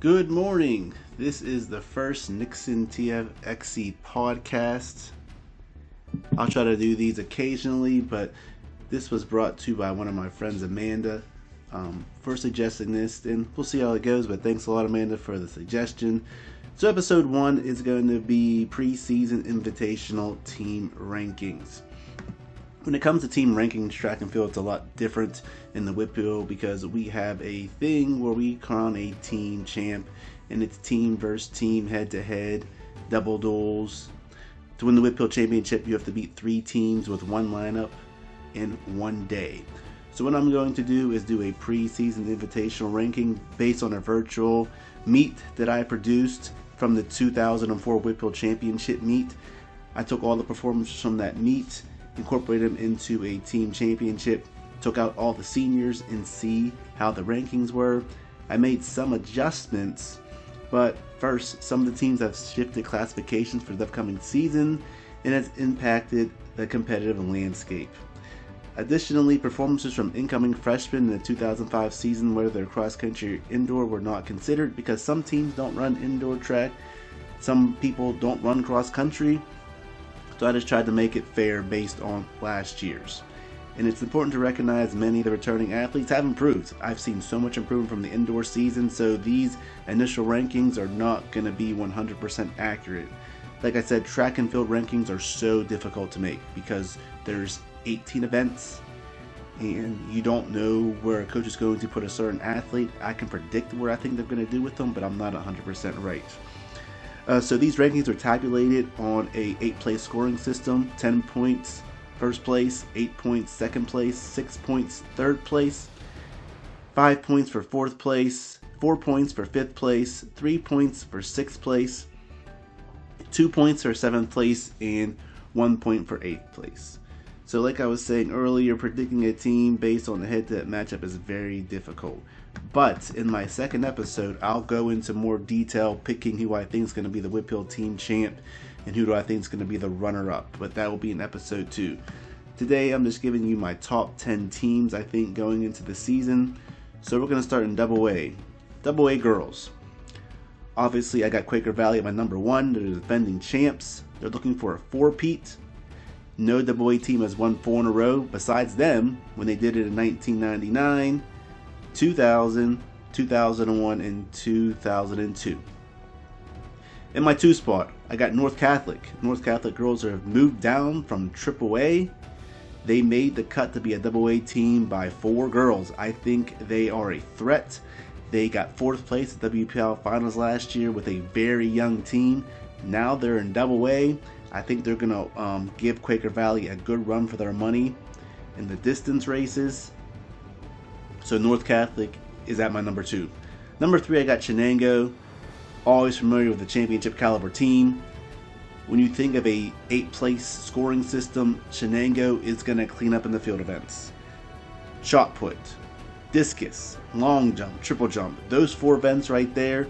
Good morning. This is the first NixonTFXC podcast. I'll try to do these occasionally, but this was brought to you by one of my friends, Amanda, for suggesting this, and we'll see how it goes, but thanks a lot, Amanda, for the suggestion. So episode 1 is going to be preseason invitational team rankings. When it comes to team rankings, track and field, it's a lot different in the Whitfield because we have a thing where we crown a team champ, and it's team versus team, head-to-head, double duels. To win the Whitfield Championship, you have to beat 3 teams with one lineup in one day. So what I'm going to do is do a preseason invitational ranking based on a virtual meet that I produced from the 2004 Whitfield Championship meet. I took all the performances from that meet, incorporated them into a team championship, took out all the seniors and see how the rankings were. I made some adjustments, but first, some of the teams have shifted classifications for the upcoming season, and has impacted the competitive landscape. Additionally, performances from incoming freshmen in the 2005 season, whether they're cross-country or indoor, were not considered because some teams don't run indoor track, some people don't run cross-country. So I just tried to make it fair based on last year's. And it's important to recognize many of the returning athletes have improved. I've seen so much improvement from the indoor season, so these initial rankings are not going to be 100% accurate. Like I said, track and field rankings are so difficult to make because there's 18 events and you don't know where a coach is going to put a certain athlete. I can predict where I think they're going to do with them, but I'm not 100% right. So these rankings are tabulated on a 8-place scoring system. 10 points first place, 8 points second place, 6 points third place, 5 points for fourth place, 4 points for fifth place, 3 points for sixth place, 2 points for seventh place, and 1 point for eighth place. So like I was saying earlier, predicting a team based on the head-to-head matchup is very difficult. But in my second episode, I'll go into more detail, picking who I think is going to be the Whitfield team champ and who do I think is going to be the runner-up. But that will be in episode 2. Today, I'm just giving you my top 10 teams I think going into the season. So we're going to start in Double A. Double A girls. Obviously, I got Quaker Valley at my number 1. They're the defending champs. They're looking for a 4-peat. No Double A team has won 4 in a row besides them when they did it in 1999, 2000, 2001, and 2002. In my 2 spot, I got North Catholic. North Catholic girls have moved down from AAA. They made the cut to be a AA team by 4 girls. I think they are a threat. They got 4th place at WPL Finals last year with a very young team. Now they're in AA. I think they're going to give Quaker Valley a good run for their money in the distance races. So North Catholic is at my number 2. Number 3, I got Chenango. Always familiar with the championship caliber team. When you think of a 8-place scoring system, Chenango is going to clean up in the field events. Shot put, discus, long jump, triple jump. Those 4 events right there,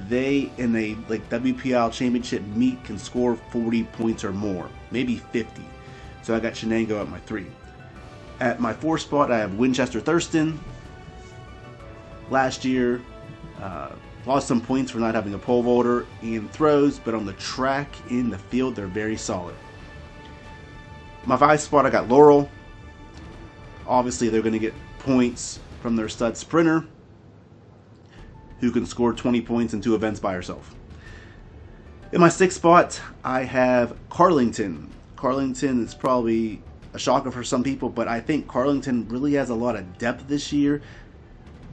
they in a WPL championship meet can score 40 points or more, maybe 50. So I got Chenango at my 3. At my 4 spot, I have Winchester Thurston. Last year, lost some points for not having a pole vaulter and throws, but on the track, in the field, they're very solid. My 5 spot, I got Laurel. Obviously, they're going to get points from their stud sprinter, who can score 20 points in 2 events by herself. In my 6th spot, I have Carlington. Carlington is probably a shocker for some people, but I think Carlington really has a lot of depth this year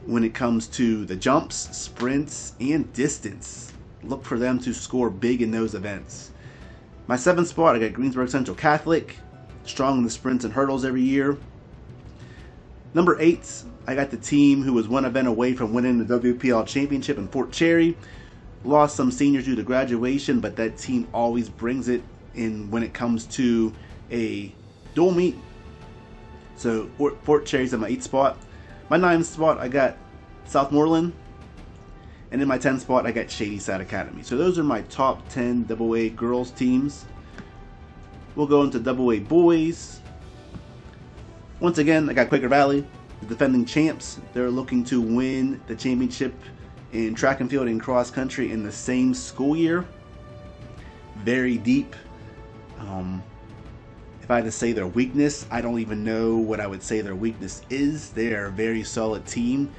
when it comes to the jumps, sprints, and distance. Look for them to score big in those events. My 7th spot, I got Greensburg Central Catholic, strong in the sprints and hurdles every year. Number 8, I got the team who was 1 event away from winning the WPL Championship in Fort Cherry. Lost some seniors due to graduation, but that team always brings it in when it comes to a dual meet. So Fort Cherry's at my 8th spot. My 9th spot, I got Southmoreland. And in my 10th spot, I got Shadyside Academy. So those are my top 10 AA girls teams. We'll go into AA boys. Once again, I got Quaker Valley, the defending champs. They're looking to win the championship in track and field and cross country in the same school year. Very deep. If I had to say their weakness, I don't even know what I would say their weakness is. They are a very solid team.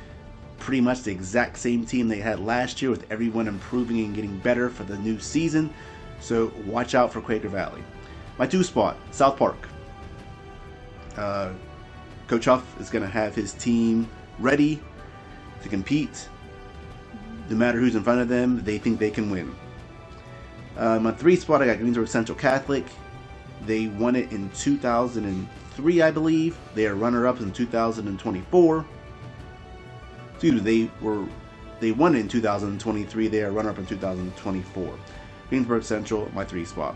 Pretty much the exact same team they had last year, with everyone improving and getting better for the new season. So watch out for Quaker Valley. My 2 spot, South Park. Coach Huff is going to have his team ready to compete. No matter who's in front of them, they think they can win. My 3 spot, I got Greensburg Central Catholic. They won it in 2003, I believe. They are runner-up in 2024. Excuse me, they won it in 2023. They are runner-up in 2024. Greensburg Central, my 3 spot.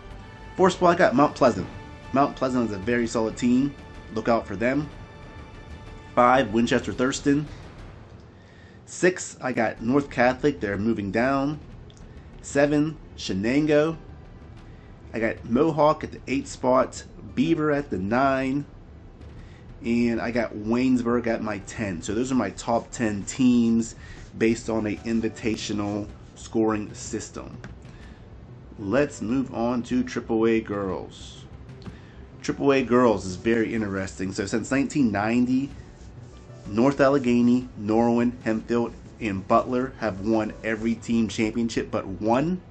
4 spot, I got Mount Pleasant. Mount Pleasant is a very solid team. Look out for them. 5, Winchester Thurston. 6, I got North Catholic. They're moving down. 7, Shenango. I got Mohawk at the 8 spot, Beaver at the 9, and I got Waynesburg at my 10. So those are my top 10 teams based on a invitational scoring system. Let's move on to AAA girls. AAA girls is very interesting. So since 1990, North Allegheny, Norwin, Hempfield, and Butler have won every team championship but one.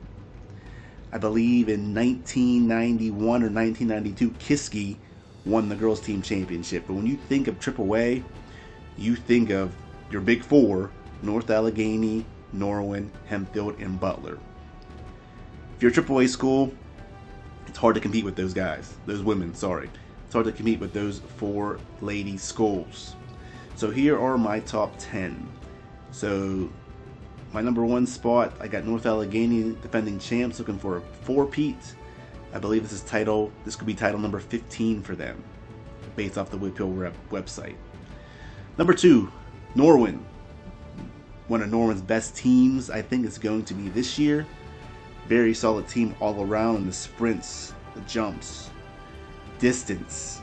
I believe in 1991 or 1992, Kiski won the girls' team championship. But when you think of AAA, you think of your big 4, North Allegheny, Norwin, Hempfield, and Butler. If you're a AAA school, it's hard to compete with those guys. Those women, sorry. It's hard to compete with those 4 lady schools. So here are my top 10. So my number 1 spot, I got North Allegheny, defending champs, looking for a 4-peat. I believe this could be title number 15 for them, based off the Whitfield website. Number 2, Norwin. One of Norwin's best teams, I think, is going to be this year. Very solid team all around in the sprints, the jumps, distance.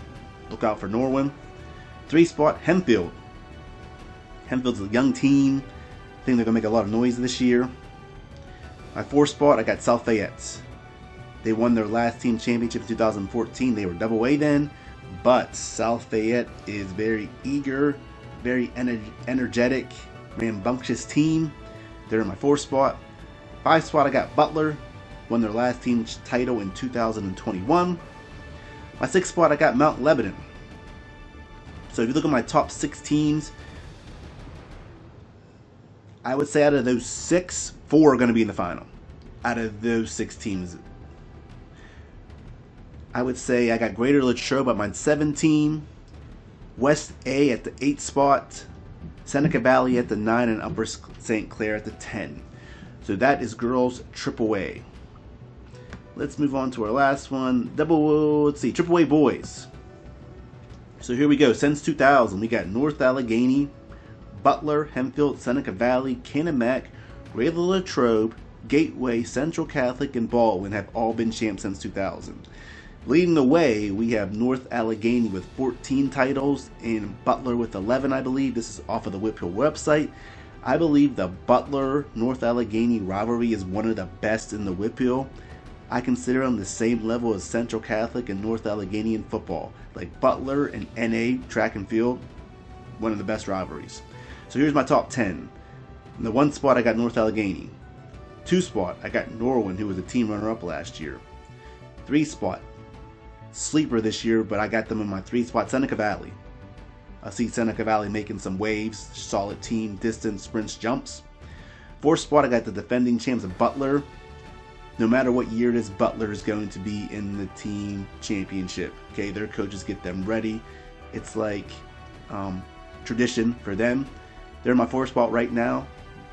Look out for Norwin. 3 spot, Hempfield. Hempfield's a young team. I think they're going to make a lot of noise this year. My 4 spot, I got South Fayette. They won their last team championship in 2014. They were double A then, but South Fayette is very eager, very energetic, rambunctious team. They're in my 4 spot. 5 spot, I got Butler. Won their last team title in 2021. My 6 spot, I got Mount Lebanon. So if you look at my top 6 teams, I would say out of those 6, 4 are going to be in the final. Out of those 6 teams, I would say I got Greater Latrobe at my 7 team, West A at the 8 spot, Seneca Valley at the 9, and Upper St. Clair at the 10. So that is girls AAA. Let's move on to our last one. AAA boys. So here we go. Since 2000, we got North Allegheny, Butler, Hempfield, Seneca Valley, Kennemack, Greater Latrobe, Gateway, Central Catholic, and Baldwin have all been champs since 2000. Leading the way, we have North Allegheny with 14 titles and Butler with 11, I believe. This is off of the Whitfield website. I believe the Butler-North Allegheny rivalry is one of the best in the Whitfield. I consider them the same level as Central Catholic and North Allegheny in football. Like Butler and NA track and field, one of the best rivalries. So here's my top 10. In the 1 spot, I got North Allegheny. 2 spot, I got Norwin, who was a team runner-up last year. 3 spot, sleeper this year, but I got them in my 3 spot, Seneca Valley. I see Seneca Valley making some waves, solid team, distance, sprints, jumps. 4 spot, I got the defending champs of Butler. No matter what year it is, Butler is going to be in the team championship. Okay, their coaches get them ready. It's like tradition for them. They're in my 4 spot right now,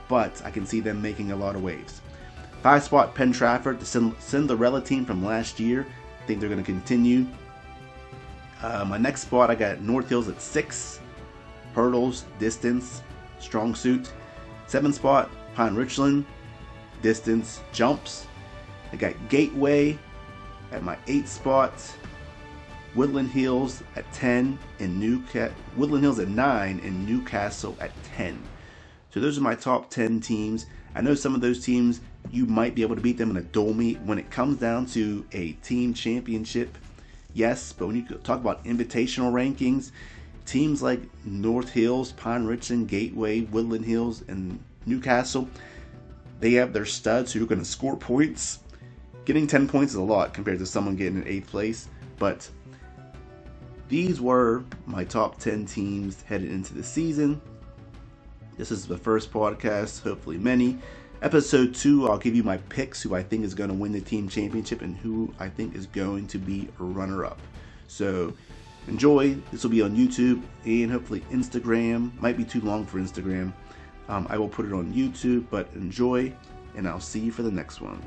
but I can see them making a lot of waves. 5 spot, Penn Trafford, the Cinderella team from last year. I think they're going to continue. My next spot, I got North Hills at 6. Hurdles, distance, strong suit. 7 spot, Pine Richland, distance, jumps. I got Gateway at my 8 spot. Woodland Hills at 10 and Woodland Hills at 9 and Newcastle at 10. So those are my top 10 teams. I know some of those teams, you might be able to beat them in a dual meet. When it comes down to a team championship, yes, but when you talk about invitational rankings, teams like North Hills, Pine Richland, Gateway, Woodland Hills, and Newcastle, they have their studs who are going to score points. Getting 10 points is a lot compared to someone getting in 8th place, but these were my top 10 teams headed into the season. This is the first podcast, hopefully many. Episode 2, I'll give you my picks, who I think is going to win the team championship and who I think is going to be a runner-up. So enjoy. This will be on YouTube and hopefully Instagram. Might be too long for Instagram. I will put it on YouTube, but enjoy, and I'll see you for the next one.